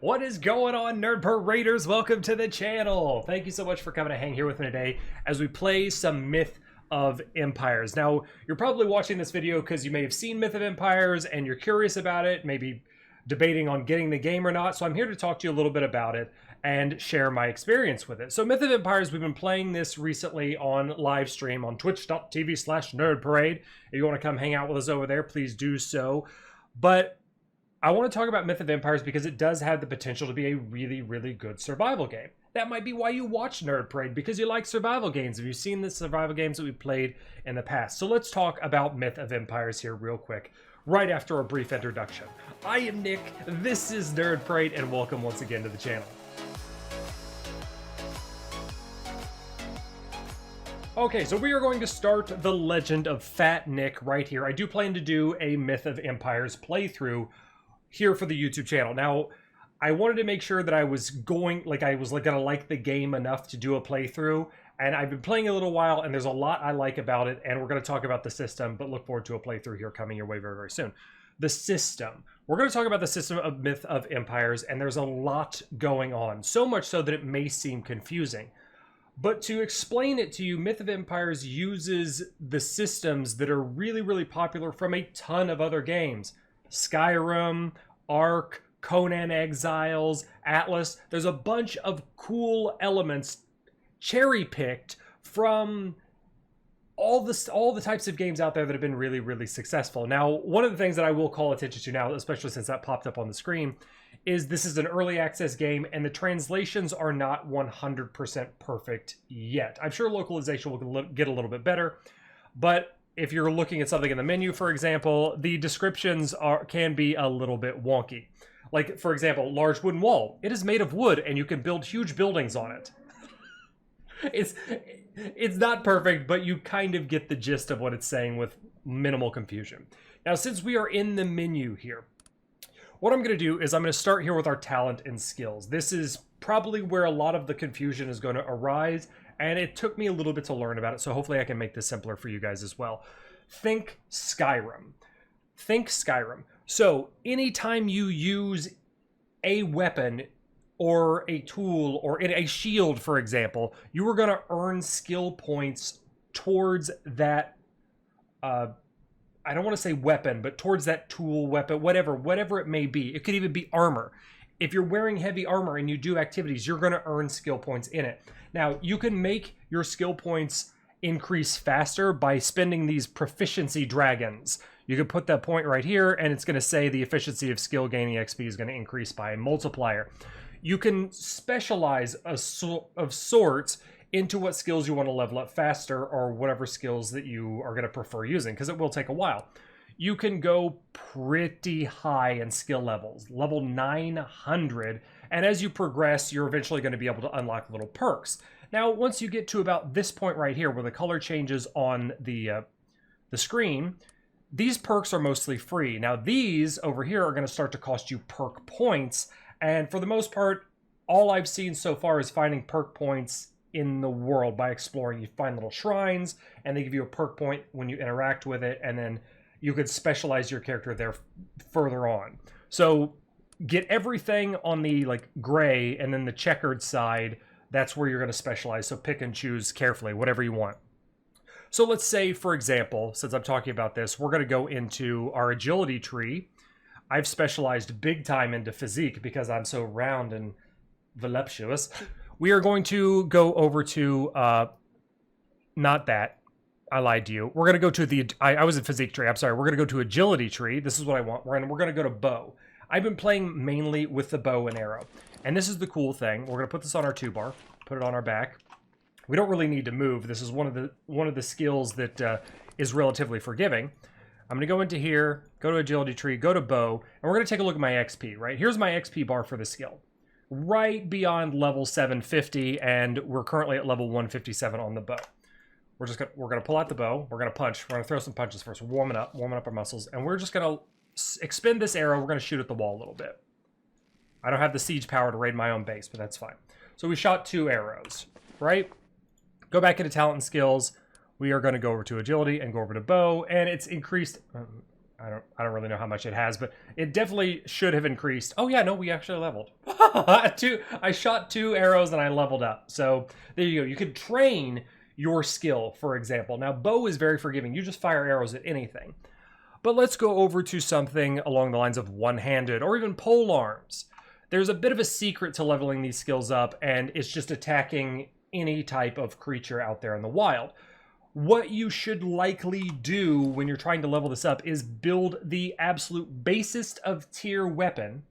What is going on, Nerd Paraders? Welcome to the channel. Thank you so much for coming to hang here with me today as we play some Myth of Empires. Now, you're probably watching this video because you may have seen Myth of Empires and you're curious about it, maybe debating on getting the game or not. So I'm here to talk to you a little bit about it and share my experience with it. So Myth of Empires, we've been playing this recently on live stream on twitch.tv/nerdparade. If you want to come hang out with us over there, please do so. But I want to talk about Myth of Empires because it does have the potential to be a really, really good survival game. That might be why you watch Nerd Parade, because you like survival games. Have you seen the survival games that we played in the past? So let's talk about Myth of Empires here real quick, right after a brief introduction. I am Nick, this is Nerd Parade, and welcome once again to the channel. Okay, so we are going to start the Legend of Fat Nick right here. I do plan to do a Myth of Empires playthrough here for the YouTube channel. Now, I wanted to make sure that I was gonna like the game enough to do a playthrough, and I've been playing a little while, and there's a lot I like about it, and we're going to talk about the system, but look forward to a playthrough here coming your way very, very soon. The system. We're going to talk about the system of Myth of Empires, and there's a lot going on, so much so that it may seem confusing. But to explain it to you, Myth of Empires uses the systems that are really, really popular from a ton of other games. Skyrim, Ark, Conan Exiles, Atlas. There's a bunch of cool elements cherry-picked from all the types of games out there that have been really, really successful. Now, one of the things that I will call attention to now, especially since that popped up on the screen, is this is an early access game and the translations are not 100% perfect yet. I'm sure localization will get a little bit better, but if you're looking at something in the menu, for example, the descriptions can be a little bit wonky. Like, for example, large wooden wall. It is made of wood and you can build huge buildings on it. It's not perfect, but you kind of get the gist of what it's saying with minimal confusion. Now, since we are in the menu here, what I'm going to do is I'm going to start here with our talent and skills. This is probably where a lot of the confusion is going to arise, and it took me a little bit to learn about it, so hopefully I can make this simpler for you guys as well. Think Skyrim. Think Skyrim. So anytime you use a weapon or a tool or a shield, for example, you are going to earn skill points towards that, I don't want to say weapon, but towards that tool, weapon, whatever it may be. It could even be armor. If you're wearing heavy armor and you do activities, you're going to earn skill points in it. Now, you can make your skill points increase faster by spending these proficiency dragons. You can put that point right here, and it's going to say the efficiency of skill gaining XP is going to increase by a multiplier. You can specialize of sorts into what skills you want to level up faster or whatever skills that you are going to prefer using, because it will take a while. You can go pretty high in skill levels, level 900, and as you progress, you're eventually going to be able to unlock little perks. Now, once you get to about this point right here, where the color changes on the screen, these perks are mostly free. Now, these over here are going to start to cost you perk points, and for the most part, all I've seen so far is finding perk points in the world by exploring. You find little shrines, and they give you a perk point when you interact with it, and then you could specialize your character there further on. So get everything on the gray, and then the checkered side, that's where you're going to specialize. So pick and choose carefully, whatever you want. So let's say, for example, since I'm talking about this, we're going to go into our agility tree. I've specialized big time into physique because I'm so round and voluptuous. We are going to go over to, not that. I lied to you. We're going to go to the, I was in physique tree. I'm sorry. We're going to go to agility tree. This is what I want. We're going to go to bow. I've been playing mainly with the bow and arrow. And this is the cool thing. We're going to put this on our 2-bar, put it on our back. We don't really need to move. This is one of the skills that is relatively forgiving. I'm going to go into here, go to agility tree, go to bow, and we're going to take a look at my XP, right? Here's my XP bar for the skill. Right beyond level 750, and we're currently at level 157 on the bow. We're gonna pull out the bow. We're gonna punch. We're gonna throw some punches first. Warming up our muscles, and we're just gonna expend this arrow. We're gonna shoot at the wall a little bit. I don't have the siege power to raid my own base, but that's fine. So we shot 2 arrows, right? Go back into talent and skills. We are gonna go over to agility and go over to bow, and it's increased. I don't really know how much it has, but it definitely should have increased. Oh yeah, no, we actually leveled. I shot 2 arrows and I leveled up. So there you go. You could train your skill, for example. Now, bow is very forgiving. You just fire arrows at anything. But let's go over to something along the lines of one-handed or even pole arms. There's a bit of a secret to leveling these skills up, and it's just attacking any type of creature out there in the wild. What you should likely do when you're trying to level this up is build the absolute basest of tier weapon.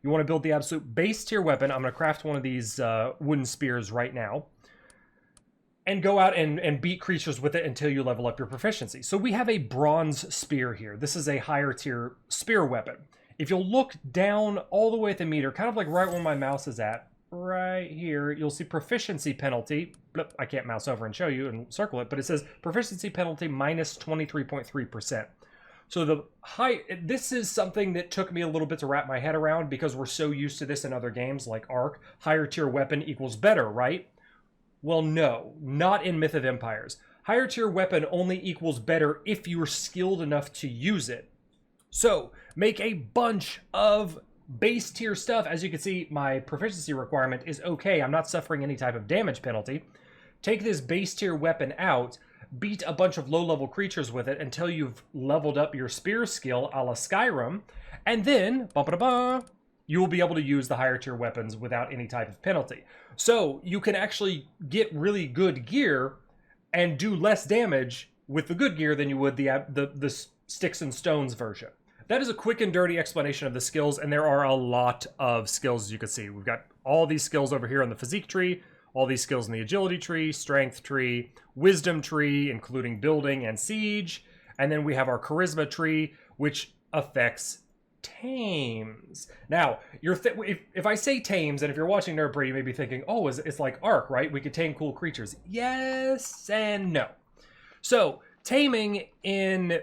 You want to build the absolute base tier weapon. I'm going to craft one of these wooden spears right now. And go out and beat creatures with it until you level up your proficiency. So we have a bronze spear here. This is a higher tier spear weapon. If you'll look down all the way at the meter, kind of like right where my mouse is at, right here, you'll see proficiency penalty. Blip, I can't mouse over and show you and circle it, but it says proficiency penalty minus 23.3%. So this is something that took me a little bit to wrap my head around because we're so used to this in other games like Ark. Higher tier weapon equals better, right? Well, no, not in Myth of Empires. Higher tier weapon only equals better if you're skilled enough to use it. So make a bunch of base tier stuff. As you can see, my proficiency requirement is okay. I'm not suffering any type of damage penalty. Take this base tier weapon out, beat a bunch of low-level creatures with it until you've leveled up your spear skill a la Skyrim, and then, you will be able to use the higher tier weapons without any type of penalty. So you can actually get really good gear and do less damage with the good gear than you would the sticks and stones version. That is a quick and dirty explanation of the skills, and there are a lot of skills, as you can see. We've got all these skills over here on the physique tree, all these skills in the agility tree, strength tree, wisdom tree, including building and siege, and then we have our charisma tree, which affects tames. Now, if I say tames, and if you're watching Nerd Brady, you may be thinking, oh, it's like Ark, right? We could tame cool creatures. Yes and no. So, taming in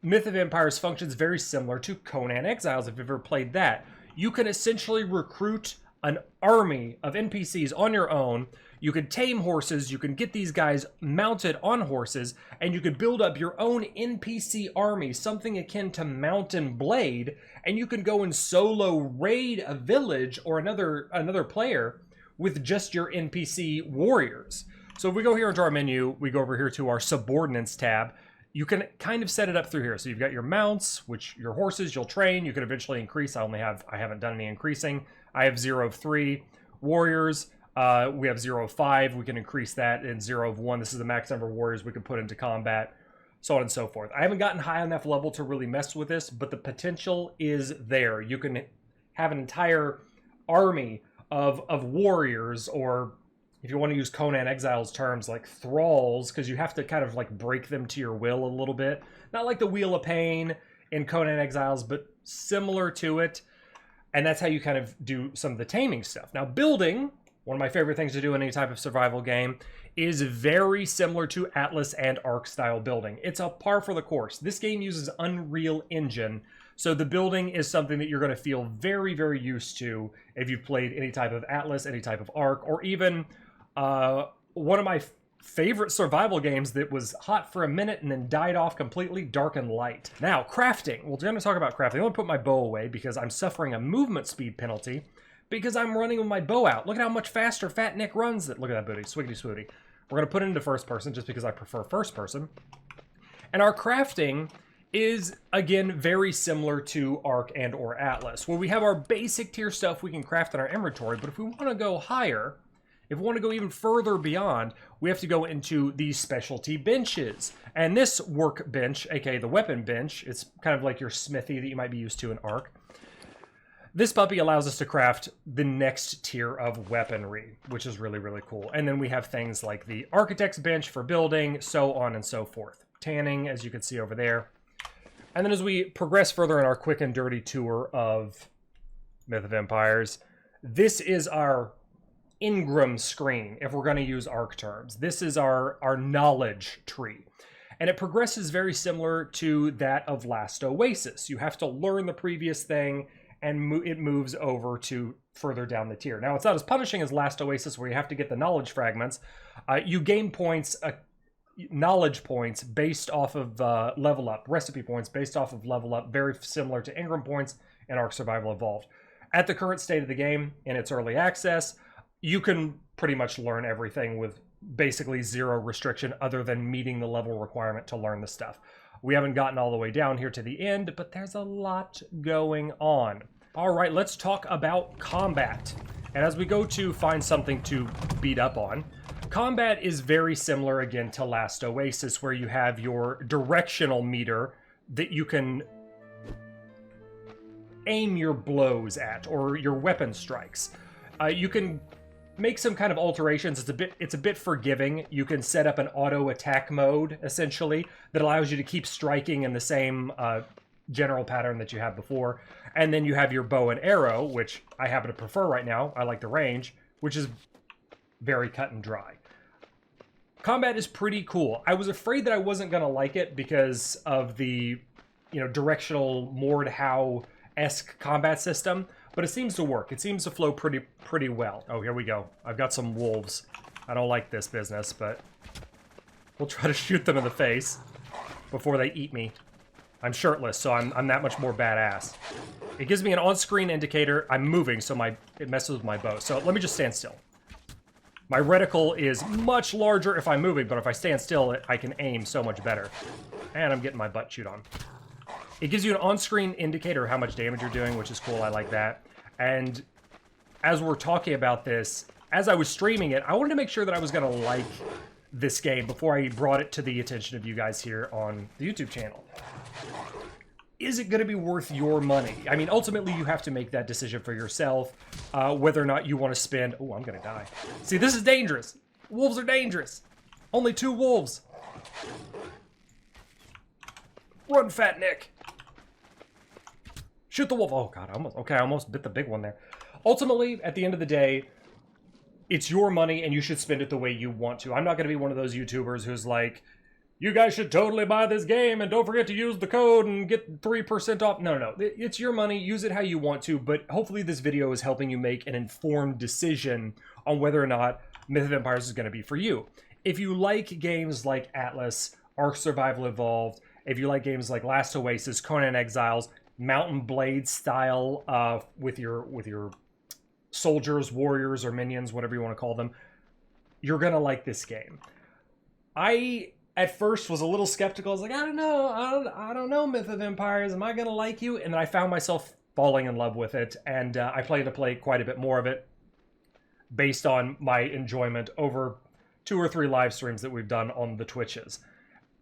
Myth of Empires functions very similar to Conan Exiles, if you've ever played that. You can essentially recruit an army of NPCs on your own. You can tame horses, you can get these guys mounted on horses, and you could build up your own NPC army, something akin to Mount and Blade, and you can go and solo raid a village or another player with just your NPC warriors. So if we go here into our menu, we go over here to our subordinates tab. You can kind of set it up through here. So you've got your mounts, which your horses you'll train. You can eventually increase. I haven't done any increasing. I have 0 of 3. Warriors, we have 0 of 5. We can increase that, in 0 of 1. This is the max number of warriors we can put into combat, so on and so forth. I haven't gotten high enough level to really mess with this, but the potential is there. You can have an entire army of warriors, or if you want to use Conan Exiles terms, like thralls, because you have to kind of like break them to your will a little bit. Not like the Wheel of Pain in Conan Exiles, but similar to it. And that's how you kind of do some of the taming stuff. Now, building, one of my favorite things to do in any type of survival game, is very similar to Atlas and Ark style building. It's a par for the course. This game uses Unreal Engine, so the building is something that you're going to feel very, very used to if you've played any type of Atlas, any type of Ark, or even one of my favorite survival games that was hot for a minute and then died off completely, Dark and Light. Now, crafting. We're going to talk about crafting. I'm going to put my bow away because I'm suffering a movement speed penalty because I'm running with my bow out. Look at how much faster Fat Nick runs. Look at that booty. Swiggity swooty. We're going to put it into first person just because I prefer first person. And our crafting is, again, very similar to Ark and or Atlas, where we have our basic tier stuff we can craft in our inventory, but if we want to go higher, if we want to go even further beyond, we have to go into these specialty benches. And this workbench, aka the weapon bench, it's kind of like your smithy that you might be used to in Ark. This puppy allows us to craft the next tier of weaponry, which is really, really cool. And then we have things like the architect's bench for building, so on and so forth. Tanning, as you can see over there. And then as we progress further in our quick and dirty tour of Myth of Empires, this is our Ingram screen, if we're going to use Ark terms. This is our knowledge tree. And it progresses very similar to that of Last Oasis. You have to learn the previous thing, and it moves over to further down the tier. Now, it's not as punishing as Last Oasis, where you have to get the knowledge fragments. You gain points knowledge points based off of level up, recipe points based off of level up, very similar to Ingram points in Ark Survival Evolved. At the current state of the game, in its early access, you can pretty much learn everything with basically zero restriction other than meeting the level requirement to learn the stuff. We haven't gotten all the way down here to the end, but there's a lot going on. All right, let's talk about combat. And as we go to find something to beat up on, combat is very similar again to last Oasis, where you have your directional meter that you can aim your blows at, or your weapon strikes. You can make some kind of alterations. It's a bit forgiving. You can set up an auto attack mode essentially that allows you to keep striking in the same general pattern that you had before. And then you have your bow and arrow, which I happen to prefer right now. I like the range, which is very cut and dry. Combat is pretty cool. I was afraid that I wasn't gonna like it because of the, directional Mordhau-esque combat system. But it seems to work. It seems to flow pretty well. Oh, here we go. I've got some wolves. I don't like this business, but we'll try to shoot them in the face before they eat me. I'm shirtless, so I'm that much more badass. It gives me an on-screen indicator. I'm moving, so it messes with my bow. So let me just stand still. My reticle is much larger if I'm moving, but if I stand still, I can aim so much better. And I'm getting my butt chewed on. It gives you an on-screen indicator of how much damage you're doing, which is cool. I like that. And as we're talking about this, as I was streaming it, I wanted to make sure that I was going to like this game before I brought it to the attention of you guys here on the YouTube channel. Is it going to be worth your money? I mean, ultimately, you have to make that decision for yourself, whether or not you want to spend... Oh, I'm going to die. See, this is dangerous. Wolves are dangerous. Only 2 wolves. Run, Fat Nick. Shoot the wolf. Oh, God. I almost bit the big one there. Ultimately, at the end of the day, it's your money, and you should spend it the way you want to. I'm not going to be one of those YouTubers who's like, you guys should totally buy this game, and don't forget to use the code and get 3% off. No. It's your money. Use it how you want to, but hopefully this video is helping you make an informed decision on whether or not Myth of Empires is going to be for you. If you like games like Atlas, Ark Survival Evolved, if you like games like Last Oasis, Conan Exiles, Mountain Blade style with your soldiers, warriors, or minions, whatever you want to call them, you're going to like this game. I, at first, was a little skeptical. I was like, I don't know, Myth of Empires. Am I going to like you? And then I found myself falling in love with it, and I plan to play quite a bit more of it based on my enjoyment over 2 or 3 live streams that we've done on the Twitches.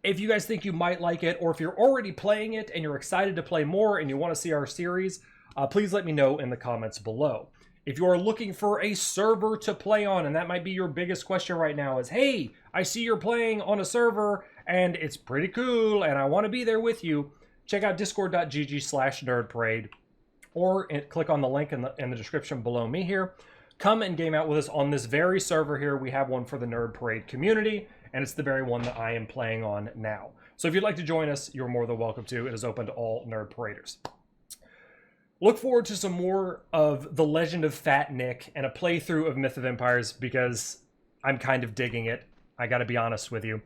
If you guys think you might like it, or if you're already playing it and you're excited to play more and you want to see our series, please let me know in the comments below. If you are looking for a server to play on, and that might be your biggest question right now, is, hey, I see you're playing on a server and it's pretty cool and I want to be there with you, check out discord.gg/nerdparade or click on the link in the description below me here. Come and game out with us on this very server here. We have one for the Nerd Parade community, and it's the very one that I am playing on now. So if you'd like to join us, you're more than welcome to. It is open to all Nerd Paraders. Look forward to some more of The Legend of Fat Nick and a playthrough of Myth of Empires, because I'm kind of digging it. I gotta be honest with you.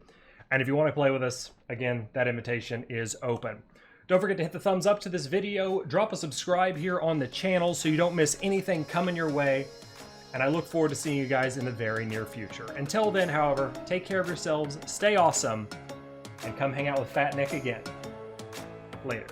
And if you want to play with us, again, that invitation is open. Don't forget to hit the thumbs up to this video, drop a subscribe here on the channel so you don't miss anything coming your way, and I look forward to seeing you guys in the very near future. Until then, however, take care of yourselves, stay awesome, and come hang out with Fat Nick again. Later.